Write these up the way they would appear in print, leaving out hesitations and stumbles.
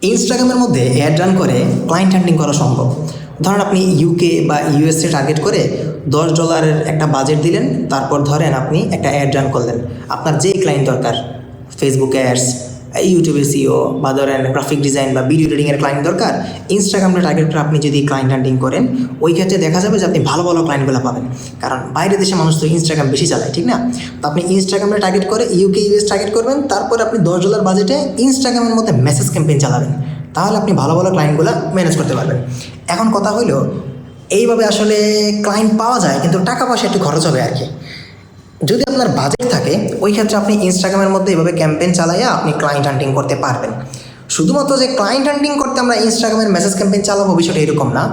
ইনস্টাগ্রামের মধ্যে add run করে ক্লায়েন্ট হান্টিং করা সম্ভব। ধরেন আপনি ইউকে বা ইউএসএ টার্গেট করে $10 একটা বাজেট দিলেন, তারপর ধরেন আপনি একটা অ্যাড রান করলেন। আপনার যেই ক্লায়েন্ট দরকার, ফেসবুক অ্যাডস, ইউটিউবে সিও বা ধরেন গ্রাফিক ডিজাইন বা ভিডিও এডিটিংয়ের ক্লায়েন্ট দরকার, ইনস্টাগ্রামটা টার্গেট করে আপনি যদি ক্লায়েন্ট হান্টিং করেন, ওই ক্ষেত্রে দেখা যাবে যে আপনি ভালো ভালো ক্লায়েন্টগুলো পাবেন। কারণ বাইরের দেশে মানুষ তো ইনস্টাগ্রাম বেশি চালায়, ঠিক না? তো আপনি ইনস্টাগ্রামে টার্গেট করে ইউকে ইউএস টার্গেট করবেন, তারপর আপনি $10 বাজেটে ইনস্টাগ্রামের মধ্যে মেসেজ ক্যাম্পেইন চালাবেন। তাহলে আপনি ভালো ভালো ক্লায়েন্টগুলো ম্যানেজ করতে পারবেন। এখন কথা হইলো, এইভাবে আসলে ক্লায়েন্ট পাওয়া যায়, কিন্তু টাকা পয়সা একটু খরচ হবে আর কি। যদি আপনার বাজেট থাকে, ওই ক্ষেত্রে আপনি ইনস্টাগ্রামের মধ্যে এভাবে ক্যাম্পেইন চালাইয়া আপনি ক্লায়েন্ট হান্টিং করতে পারবেন। শুধুমাত্র যে ক্লায়েন্ট হান্টিং করতে আমরা ইনস্টাগ্রামের মেসেজ ক্যাম্পেইন চালাবো, বিষয়টা এরকম না।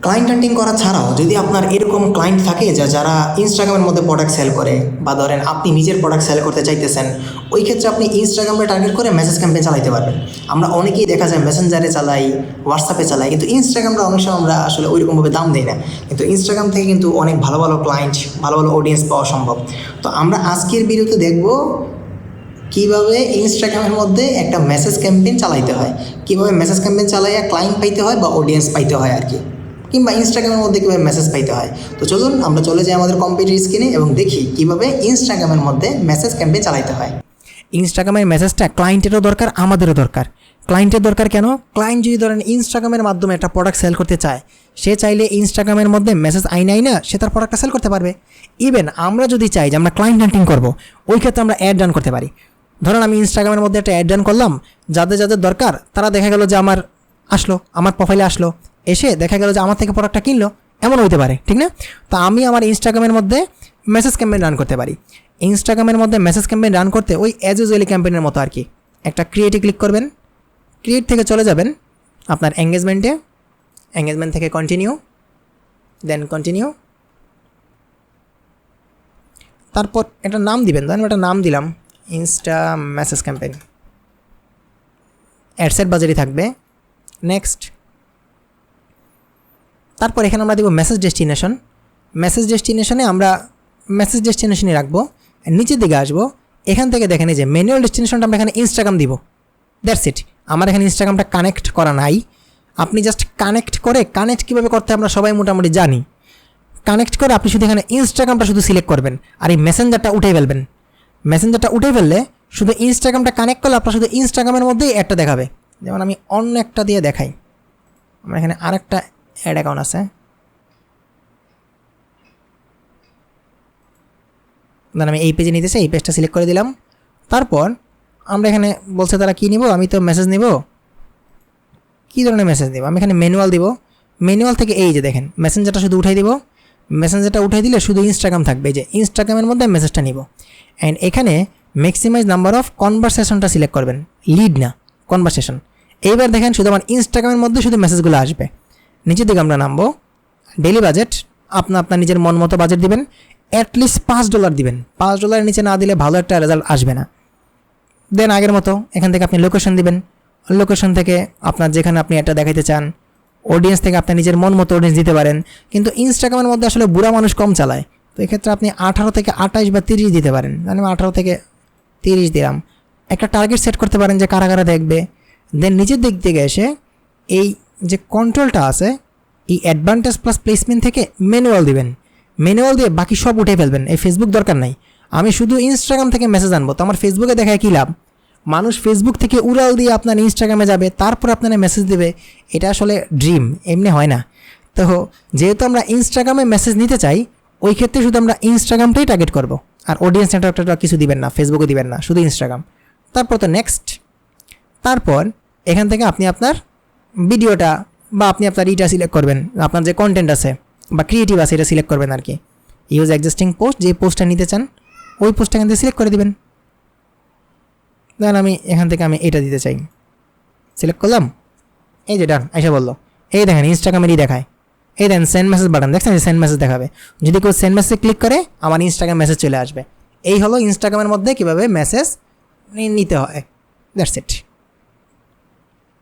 ক্লায়েন্ট হান্টিং করা ছাড়াও যদি আপনার এরকম ক্লায়েন্ট থাকে যারা ইনস্টাগ্রামের মধ্যে প্রোডাক্ট সেল করে, বা ধরেন আপনি নিজের প্রোডাক্ট সেল করতে চাইতেছেন, ওই ক্ষেত্রে আপনি ইনস্টাগ্রামে টার্গেট করে মেসেজ ক্যাম্পেইন চালাতে পারবেন। আমরা অনেকেই দেখা যায় মেসেঞ্জারে চালাই, হোয়াটসঅ্যাপে চালাই, কিন্তু ইনস্টাগ্রামটা অনেক সময় আমরা আসলে ওইরকমভাবে দাম দিই না। কিন্তু ইনস্টাগ্রাম থেকে কিন্তু অনেক ভালো ভালো ক্লায়েন্ট, ভালো ভালো অডিয়েন্স পাওয়া সম্ভব। তো আমরা আজকের ভিডিওতে দেখব কীভাবে ইনস্টাগ্রামের মধ্যে একটা মেসেজ ক্যাম্পেইন চালাইতে হয়, কীভাবে মেসেজ ক্যাম্পেইন চালাইয়া ক্লায়েন্ট পাইতে হয় বা অডিয়েন্স পাইতে হয় আর কি, কিংবা ইনস্টাগ্রামের মধ্যে কীভাবে মেসেজ পাইতে হয়। তো চলুন আমরা চলে যাই আমাদের কম্পিউটার স্ক্রিনে এবং দেখি কীভাবে ইনস্টাগ্রামের মধ্যে মেসেজ ক্যাম্পেইন চালাইতে হয়। ইনস্টাগ্রামের মেসেজটা ক্লায়েন্টেরও দরকার, আমাদেরও দরকার। ক্লায়েন্টের দরকার কেন? ক্লায়েন্ট যদি ধরেন ইনস্টাগ্রামের মাধ্যমে একটা প্রোডাক্ট সেল করতে চায়, সে চাইলে ইনস্টাগ্রামের মধ্যে মেসেজ না সে তার প্রোডাক্টটা সেল করতে পারবে। ইভেন আমরা যদি চাই যে আমরা ক্লায়েন্ট হান্টিং করবো, ওই ক্ষেত্রে আমরা অ্যাড রান করতে পারি। ধরুন আমি ইনস্টাগ্রামের মধ্যে একটা অ্যাড রান করলাম, যাদের যাদের দরকার তারা দেখা গেল যে আমার প্রোফাইলে আসলো, এসে দেখা গেল যে আমার থেকে প্রোডাক্টটা কিনলো, এমন হইতে পারে, ঠিক না? তো আমি আমার ইনস্টাগ্রামের মধ্যে মেসেজ ক্যাম্পেইন রান করতে পারি। ইনস্টাগ্রামের মধ্যে মেসেজ ক্যাম্পেইন রান করতে ওই অ্যাজ ইউজুয়ালি ক্যাম্পেইনের মতো আর কি, একটা ক্রিয়েটে ক্লিক করবেন, ক্রিয়েট থেকে চলে যাবেন আপনার এঙ্গেজমেন্টে, এঙ্গেজমেন্ট থেকে কন্টিনিউ, দেন কন্টিনিউ, তারপর একটা নাম দিবেন। ধরেন একটা নাম দিলাম ইনস্টা মেসেজ ক্যাম্পেইন, অ্যাডসেট বাজারই থাকবে। নেক্সট, তারপর এখানে আমরা দিব মেসেজ ডেস্টিনেশন। মেসেজ ডেস্টিনেশনে আমরা মেসেজ ডেস্টিনেশনই রাখবো। নিচের দিকে আসবো, এখান থেকে দেখেন এই যে ম্যানুয়াল ডেস্টিনেশনটা আমরা এখানে ইনস্টাগ্রাম দিব। That's it. আমার এখানে ইনস্টাগ্রামটা কানেক্ট করা নাই। আপনি জাস্ট কানেক্ট কীভাবে করতে আমরা সবাই মোটামুটি জানি। কানেক্ট করে আপনি শুধু এখানে ইনস্টাগ্রামটা শুধু সিলেক্ট করবেন, আর এই মেসেঞ্জারটা উঠে ফেলবেন। মেসেঞ্জারটা উঠে ফেললে শুধু ইনস্টাগ্রামটা কানেক্ট করলে আপনার শুধু ইনস্টাগ্রামের মধ্যেই অ্যাডটা দেখাবে। যেমন আমি অন্য একটা দিয়ে দেখাই, আমার এখানে আরেকটা অ্যাড অ্যাকাউন্ট আছে, দেন আমি এই পেজে নিতেছি, এই পেজটা সিলেক্ট করে দিলাম। তারপর আমরা এখানে বলছে তারা কী নিব, আমি তো মেসেজ নিব, কী ধরনের মেসেজ দেবো, আমি এখানে ম্যানুয়াল দিব। ম্যানুয়াল থেকে এই যে দেখেন মেসেঞ্জারটা শুধু উঠাই দিব। মেসেঞ্জারটা উঠাই দিলে শুধু ইনস্টাগ্রাম থাকবে, যে ইনস্টাগ্রামের মধ্যে মেসেজটা নিব। অ্যান্ড এখানে ম্যাক্সিমাইজ নাম্বার অফ কনভারসেশনটা সিলেক্ট করবেন, লিড না, কনভারসেশন। এইবার দেখেন শুধু আমার ইনস্টাগ্রামের মধ্যে শুধু মেসেজগুলো আসবে। নিচের দিকে আমরা নামবো, ডেলি বাজেট আপনার নিজের মন মতো বাজেট দিবেন, অ্যাটলিস্ট $5 দিবেন। $5 নিচে না দিলে ভালো একটা রেজাল্ট আসবে না। দেন আগের মতো এখান থেকে আপনি লোকেশন দিবেন। লোকেশন থেকে আপনার যেখানে আপনি এটা দেখাইতে চান, অডিয়েন্স থেকে আপনি নিজের মন মতো অডিয়েন্স দিতে পারেন। কিন্তু ইনস্টাগ্রামের মধ্যে আসলে বুড়া মানুষ কম চালায়, তো এক্ষেত্রে আপনি 18 থেকে 28 বা 30 দিতে পারেন। মানে 18 থেকে 30 দিলাম। একটা টার্গেট সেট করতে পারেন যে কারা কারা দেখবে। দেন নিচের দিক থেকে এসে এই যে কন্ট্রোলটা আছে, এই অ্যাডভান্টেজ প্লাস প্লেসমেন্ট থেকে ম্যানুয়াল দিবেন। ম্যানুয়াল দিয়ে বাকি সব উঠে ফেলবেন। এই ফেসবুক দরকার নাই, আমি শুধু ইনস্টাগ্রাম থেকে মেসেজ আনবো। তো আমার ফেসবুকে দেখায় কী লাভ? মানুষ ফেসবুক থেকে উড়াল দিয়ে আপনার ইনস্টাগ্রামে যাবে, তারপর আপনারা মেসেজ দেবে। এটা আসলে ড্রিম, এমনি হয় না। তো যেহেতু আমরা ইনস্টাগ্রামে মেসেজ নিতে চাই, ওই ক্ষেত্রে শুধু আমরা ইনস্টাগ্রামটাই টার্গেট করব। আর অডিয়েন্স নেটওয়ার্কটা কিছু দিবেন না, ফেসবুকও দিবেন না, শুধু ইনস্টাগ্রাম। তারপর তো নেক্সট। তারপর এখান থেকে আপনি আপনার ভিডিওটা বা আপনি আপনার ইটা সিলেক্ট করবেন, আপনার যে কন্টেন্ট আছে বা ক্রিয়েটিভ আছে এটা সিলেক্ট করবেন আর কি। ইউজ এক্সিস্টিং পোস্ট, যে পোস্টটা নিতে চান ওই পোস্টটা এখান থেকে সিলেক্ট করে দেবেন। দেন আমি এখান থেকে আমি এটা দিতে চাই, সিলেক্ট করলাম। এই যে ডান এসে বললো, এই দেখেন ইনস্টাগ্রামেরই দেখায়। এই দেন সেন্ড মেসেজ বাটন, দেখছেন সেন্ড মেসেজ দেখাবে। যদি কেউ সেন্ড মেসেজ ক্লিক করে আমার ইনস্টাগ্রাম মেসেজ চলে আসবে। এই হলো ইনস্টাগ্রামের মধ্যে কীভাবে মেসেজ নিতে হয়। That's it.